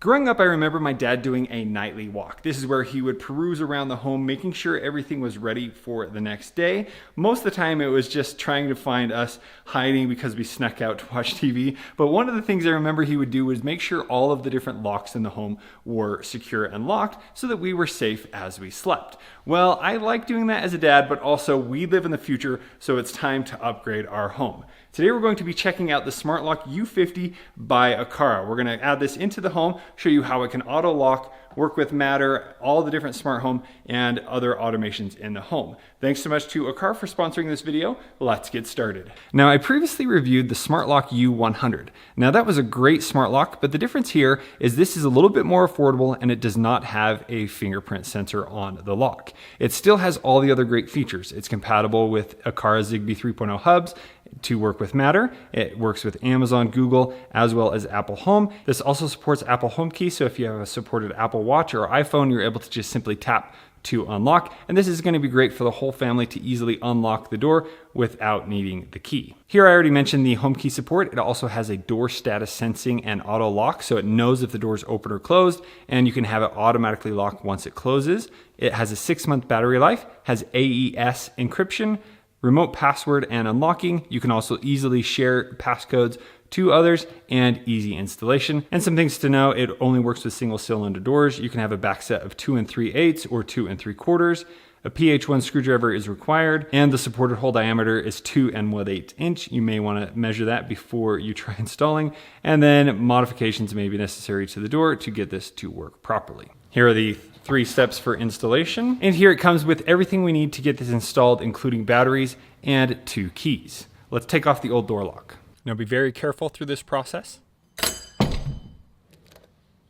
Growing up, I remember my dad doing a nightly walk. This is where he would peruse around the home, making sure everything was ready for the next day. Most of the time, it was just trying to find us hiding because we snuck out to watch TV. But one of the things I remember he would do was make sure all of the different locks in the home were secure and locked so that we were safe as we slept. Well, I like doing that as a dad, but also we live in the future, so it's time to upgrade our home. Today we're going to be checking out the Smart Lock U50 by Aqara. We're going to add this into the home, show you how it can auto lock, work with Matter, all the different smart home, and other automations in the home. Thanks so much to Aqara for sponsoring this video. Let's get started. Now, I previously reviewed the Smart Lock U100. Now, that was a great smart lock, but the difference here is this is a little bit more affordable and it does not have a fingerprint sensor on the lock. It still has all the other great features. It's compatible with Aqara Zigbee 3.0 hubs to work with Matter. It works with Amazon, Google, as well as Apple Home. This also supports Apple HomeKey, so if you have a supported Apple Watch or iPhone, you're able to just simply tap to unlock. And this is going to be great for the whole family to easily unlock the door without needing the key. Here I already mentioned the HomeKey support. It also has a door status sensing and auto lock, so it knows if the door is open or closed, and you can have it automatically lock once it closes. It has a 6-month battery life, has AES encryption, remote password and unlocking. You can also easily share passcodes to others and easy installation. And some things to know, it only works with single cylinder doors. You can have a back set of 2 3/8 or 2 3/4. A PH1 screwdriver is required, and the supported hole diameter is 2 1/8 inch. You may want to measure that before you try installing, and then modifications may be necessary to the door to get this to work properly. Here are the 3 steps for installation, and here it comes with everything we need to get this installed, including batteries and 2 keys. Let's take off the old door lock. Now be very careful through this process.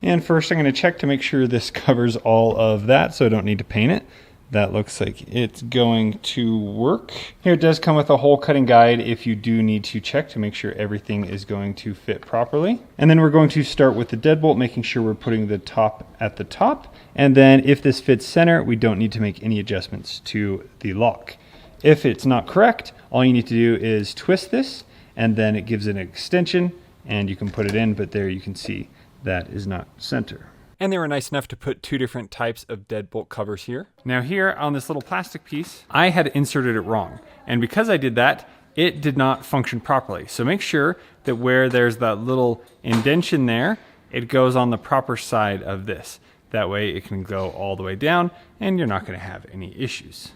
And first I'm going to check to make sure this covers all of that, so I don't need to paint it. That looks like it's going to work. Here it does come with a hole cutting guide if you do need to check to make sure everything is going to fit properly. And then we're going to start with the deadbolt, making sure we're putting the top at the top. And then if this fits center, we don't need to make any adjustments to the lock. If it's not correct, all you need to do is twist this, and then it gives it an extension, and you can put it in, but there you can see that is not center. And they were nice enough to put 2 different types of deadbolt covers here. Now here on this little plastic piece, I had inserted it wrong. And because I did that, it did not function properly. So make sure that where there's that little indentation there, it goes on the proper side of this. That way it can go all the way down and you're not gonna have any issues.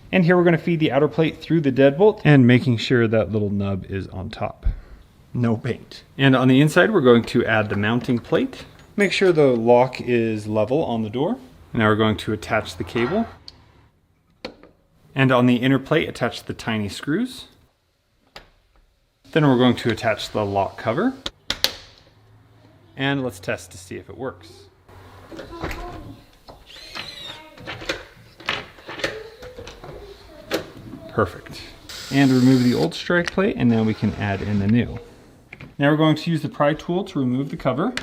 And here we're gonna feed the outer plate through the deadbolt and making sure that little nub is on top. No paint. And on the inside, we're going to add the mounting plate. Make sure the lock is level on the door. Now we're going to attach the cable. And on the inner plate, attach the tiny screws. Then we're going to attach the lock cover. And let's test to see if it works. Perfect. And remove the old strike plate, and now we can add in the new. Now we're going to use the pry tool to remove the cover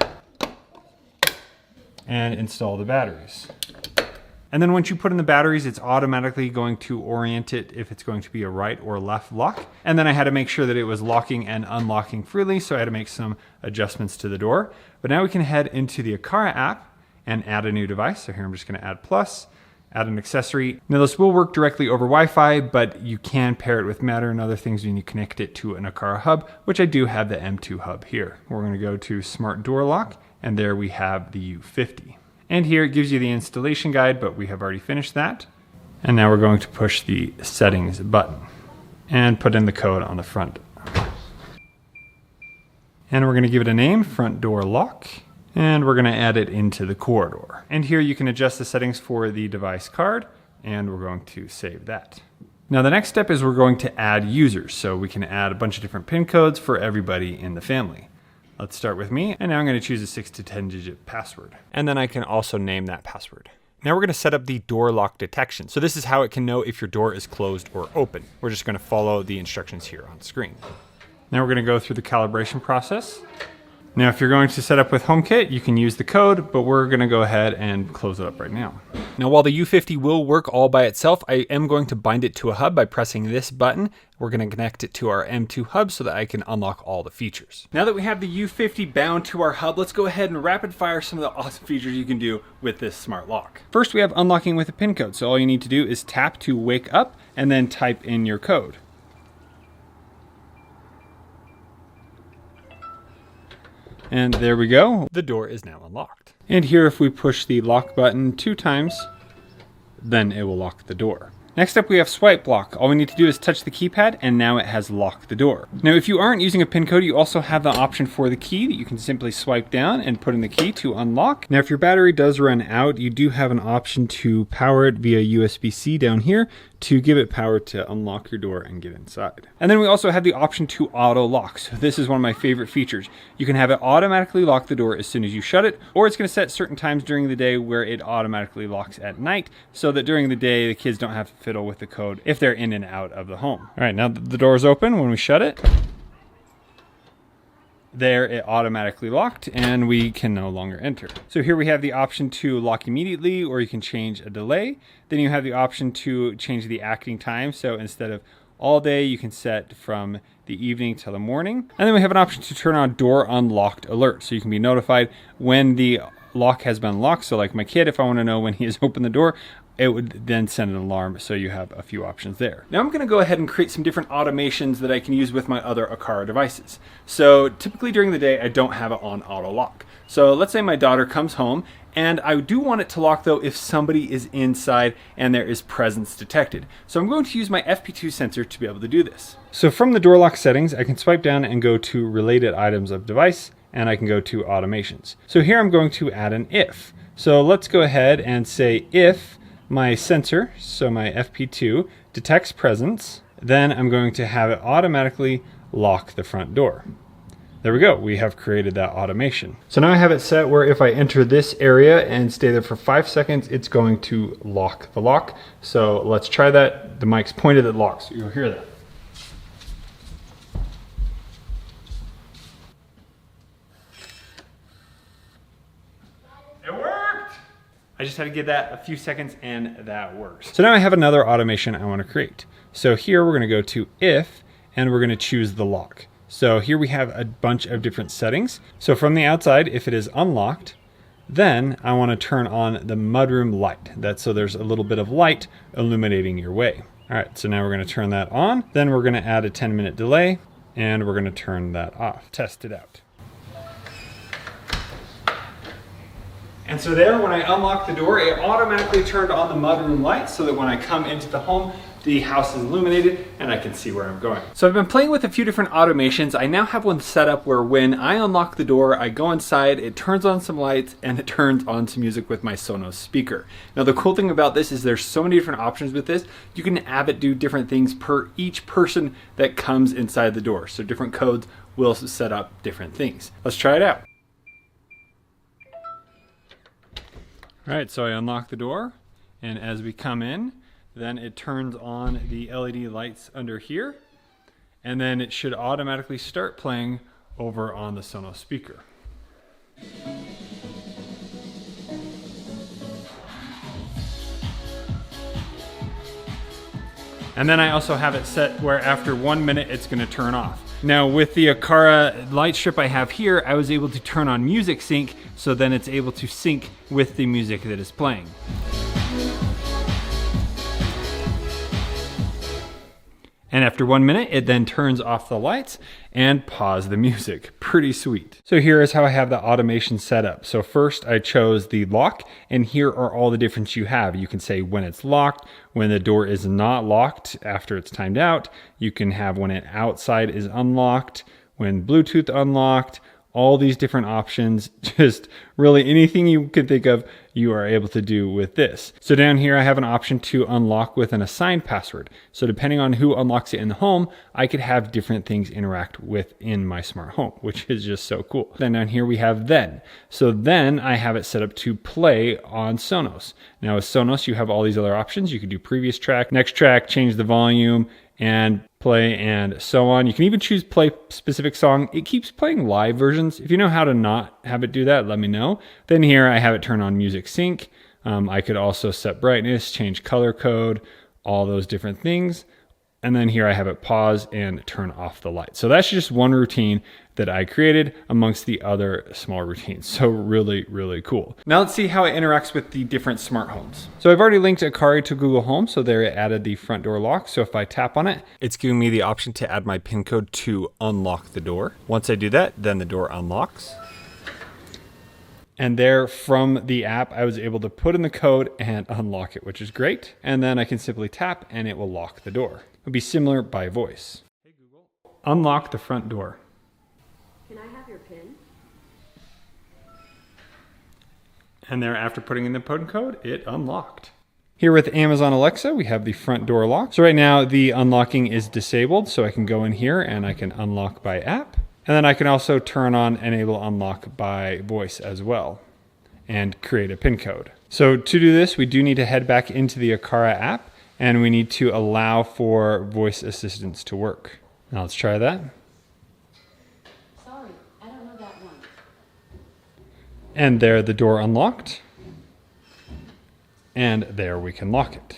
and install the batteries. And then once you put in the batteries, it's automatically going to orient it if it's going to be a right or left lock. And then I had to make sure that it was locking and unlocking freely, so I had to make some adjustments to the door. But now we can head into the Aqara app and add a new device. So here I'm just going to add plus. Add an accessory. Now this will work directly over Wi-Fi, but you can pair it with Matter and other things when you connect it to an Aqara hub, which I do have the M2 hub here. We're going to go to Smart Door Lock, and there we have the U50. And here it gives you the installation guide, but we have already finished that. And now we're going to push the settings button and put in the code on the front. And we're going to give it a name, Front Door Lock. And we're going to add it into the corridor. And here you can adjust the settings for the device card, and we're going to save that. Now the next step is we're going to add users, so we can add a bunch of different PIN codes for everybody in the family. Let's start with me, and now I'm going to choose a 6 to 10 digit password. And then I can also name that password. Now we're going to set up the door lock detection. So this is how it can know if your door is closed or open. We're just going to follow the instructions here on screen. Now we're going to go through the calibration process. Now, if you're going to set up with HomeKit, you can use the code, but we're going to go ahead and close it up right now. Now, while the U50 will work all by itself, I am going to bind it to a hub by pressing this button. We're going to connect it to our M2 hub so that I can unlock all the features. Now that we have the U50 bound to our hub, let's go ahead and rapid fire some of the awesome features you can do with this smart lock. First, we have unlocking with a PIN code. So all you need to do is tap to wake up and then type in your code. And there we go. The door is now unlocked. And here, if we push the lock button 2 times, then it will lock the door. Next up, we have swipe lock. All we need to do is touch the keypad, and now it has locked the door. Now, if you aren't using a PIN code, you also have the option for the key that you can simply swipe down and put in the key to unlock. Now, if your battery does run out, you do have an option to power it via USB-C down here to give it power to unlock your door and get inside. And then we also have the option to auto lock. So this is one of my favorite features. You can have it automatically lock the door as soon as you shut it, or it's going to set certain times during the day where it automatically locks at night, so that during the day the kids don't have to fiddle with the code if they're in and out of the home. All right, now that the door is open, when we shut it, there it automatically locked and we can no longer enter. So here we have the option to lock immediately, or you can change a delay. Then you have the option to change the acting time. So instead of all day, you can set from the evening till the morning. And then we have an option to turn on door unlocked alert. So you can be notified when the lock has been locked. So like my kid, if I want to know when he has opened the door, it would then send an alarm, so you have a few options there. Now I'm gonna go ahead and create some different automations that I can use with my other Aqara devices. So typically during the day, I don't have it on auto lock. So let's say my daughter comes home, and I do want it to lock though if somebody is inside and there is presence detected. So I'm going to use my FP2 sensor to be able to do this. So from the door lock settings, I can swipe down and go to related items of device, and I can go to automations. So here I'm going to add an if. So let's go ahead and say if my sensor, so my FP2, detects presence, then I'm going to have it automatically lock the front door. There we go, we have created that automation. So now I have it set where if I enter this area and stay there for 5 seconds, it's going to lock the lock. So let's try that. The mic's pointed at lock, so you'll hear that. I just had to give that a few seconds and that works. So now I have another automation I want to create. So here we're going to go to if, and we're going to choose the lock. So here we have a bunch of different settings. So from the outside, if it is unlocked, then I want to turn on the mudroom light. That's so there's a little bit of light illuminating your way. All right, so now we're going to turn that on. Then we're going to add a 10-minute delay, and we're going to turn that off. Test it out. And so there, when I unlocked the door, it automatically turned on the mudroom light so that when I come into the home, the house is illuminated and I can see where I'm going. So I've been playing with a few different automations. I now have one set up where when I unlock the door, I go inside, it turns on some lights, and it turns on some music with my Sonos speaker. Now the cool thing about this is there's so many different options with this. You can have it do different things per each person that comes inside the door. So different codes will set up different things. Let's try it out. All right, so I unlock the door, and as we come in, then it turns on the LED lights under here, and then it should automatically start playing over on the Sonos speaker. And then I also have it set where after 1 minute it's going to turn off. Now with the Aqara light strip I have here, I was able to turn on music sync, so then it's able to sync with the music that is playing. And after 1 minute, it then turns off the lights and pause the music. Pretty sweet. So here is how I have the automation set up. So first I chose the lock, and here are all the difference you have. You can say when it's locked, when the door is not locked after it's timed out. You can have when it outside is unlocked, when Bluetooth unlocked, all these different options, just really anything you can think of, you are able to do with this. So down here, I have an option to unlock with an assigned password. So depending on who unlocks it in the home, I could have different things interact within my smart home, which is just so cool. Then down here we have then. So then I have it set up to play on Sonos. Now with Sonos, you have all these other options. You can do previous track, next track, change the volume, and play and so on. You can even choose play specific song. It keeps playing live versions. If you know how to not have it do that, let me know. Then here I have it turn on music sync. I could also set brightness, change color code, all those different things. And then here I have it pause and turn off the light. So that's just one routine that I created amongst the other small routines. So really, really cool. Now let's see how it interacts with the different smart homes. So I've already linked Aqara to Google Home. So there it added the front door lock. So if I tap on it, it's giving me the option to add my PIN code to unlock the door. Once I do that, then the door unlocks. And there from the app, I was able to put in the code and unlock it, which is great. And then I can simply tap and it will lock the door. It would be similar by voice. Hey Google, unlock the front door. Can I have your PIN? And there, after putting in the PIN code, it unlocked. Here with Amazon Alexa, we have the front door lock. So right now the unlocking is disabled. So I can go in here and I can unlock by app. And then I can also turn on enable unlock by voice as well and create a PIN code. So to do this, we do need to head back into the Aqara app and we need to allow for voice assistance to work. Now let's try that. Sorry, I don't know that one. And there the door unlocked. And there we can lock it.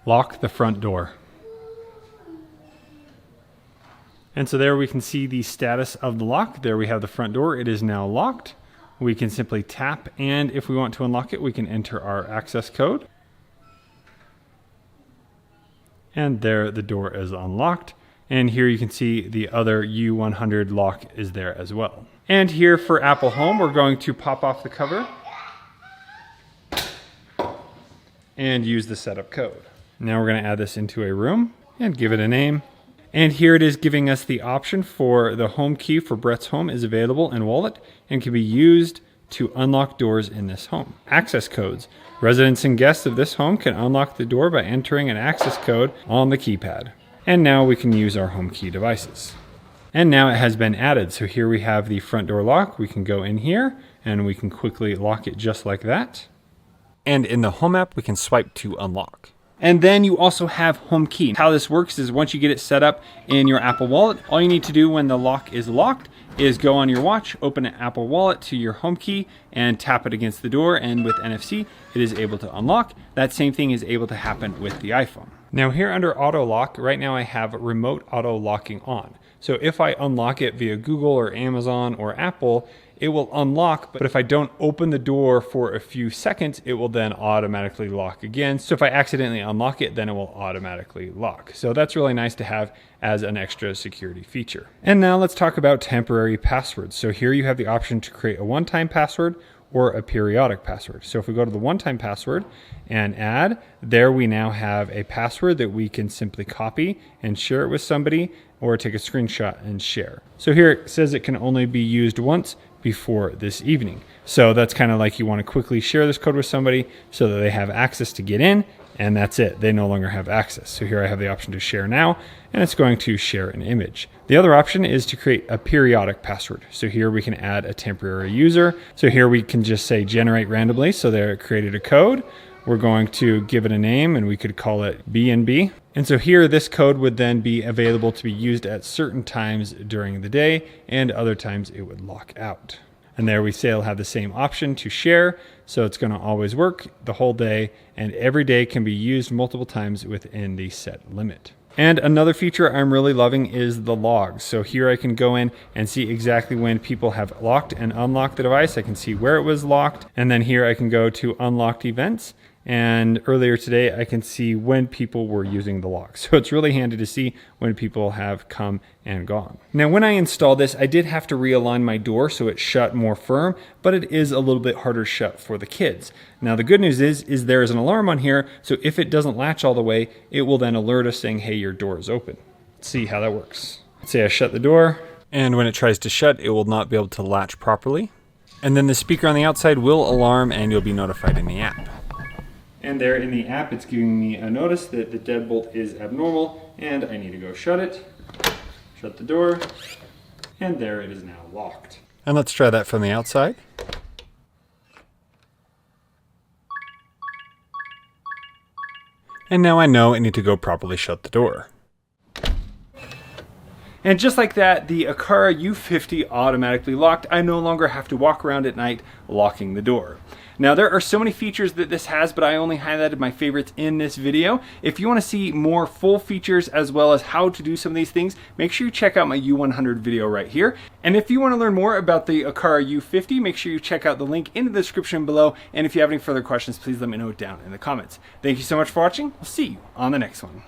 Lock the front door. And so there we can see the status of the lock. There we have the front door. It is now locked. We can simply tap, and if we want to unlock it, we can enter our access code. And there the door is unlocked. And here you can see the other U100 lock is there as well. And here for Apple Home, we're going to pop off the cover and use the setup code. Now we're going to add this into a room and give it a name. And here it is giving us the option for the home key for Brett's home is available in wallet and can be used to unlock doors in this home. Access codes. Residents and guests of this home can unlock the door by entering an access code on the keypad. And now we can use our home key devices. And now it has been added. So here we have the front door lock. We can go in here and we can quickly lock it just like that. And in the home app, we can swipe to unlock. And then you also have home key. How this works is once you get it set up in your Apple Wallet, all you need to do when the lock is locked is go on your watch, open an Apple Wallet to your home key and tap it against the door, and with NFC, it is able to unlock. That same thing is able to happen with the iPhone. Now here under auto lock, right now I have remote auto locking on. So if I unlock it via Google or Amazon or Apple, it will unlock, but if I don't open the door for a few seconds, it will then automatically lock again. So if I accidentally unlock it, then it will automatically lock. So that's really nice to have as an extra security feature. And now let's talk about temporary passwords. So here you have the option to create a one-time password or a periodic password. So if we go to the one-time password and add, there we now have a password that we can simply copy and share it with somebody or take a screenshot and share. So here it says it can only be used once before this evening. So that's kind of like you want to quickly share this code with somebody so that they have access to get in, and that's it. They no longer have access. So here I have the option to share now, and it's going to share an image. The other option is to create a periodic password. So here we can add a temporary user. So here we can just say generate randomly. So there it created a code. We're going to give it a name and we could call it B&B. And so here this code would then be available to be used at certain times during the day, and other times it would lock out. And there we say it'll have the same option to share. So it's going to always work the whole day, and every day can be used multiple times within the set limit. And another feature I'm really loving is the logs. So here I can go in and see exactly when people have locked and unlocked the device. I can see where it was locked. And then here I can go to unlocked events. And earlier today, I can see when people were using the lock. So it's really handy to see when people have come and gone. Now, when I installed this, I did have to realign my door so it shut more firm, but it is a little bit harder shut for the kids. Now, the good news is there is an alarm on here. So if it doesn't latch all the way, it will then alert us saying, hey, your door is open. Let's see how that works. Let's say I shut the door. And when it tries to shut, it will not be able to latch properly. And then the speaker on the outside will alarm and you'll be notified in the app. And there in the app, it's giving me a notice that the deadbolt is abnormal and I need to go shut it, shut the door, and there it is now locked. And let's try that from the outside. And now I know I need to go properly shut the door. And just like that, the Aqara U50 automatically locked. I no longer have to walk around at night locking the door. Now there are so many features that this has, but I only highlighted my favorites in this video. If you want to see more full features as well as how to do some of these things, make sure you check out my U100 video right here. And if you want to learn more about the Aqara U50, make sure you check out the link in the description below. And if you have any further questions, please let me know down in the comments. Thank you so much for watching. We'll see you on the next one.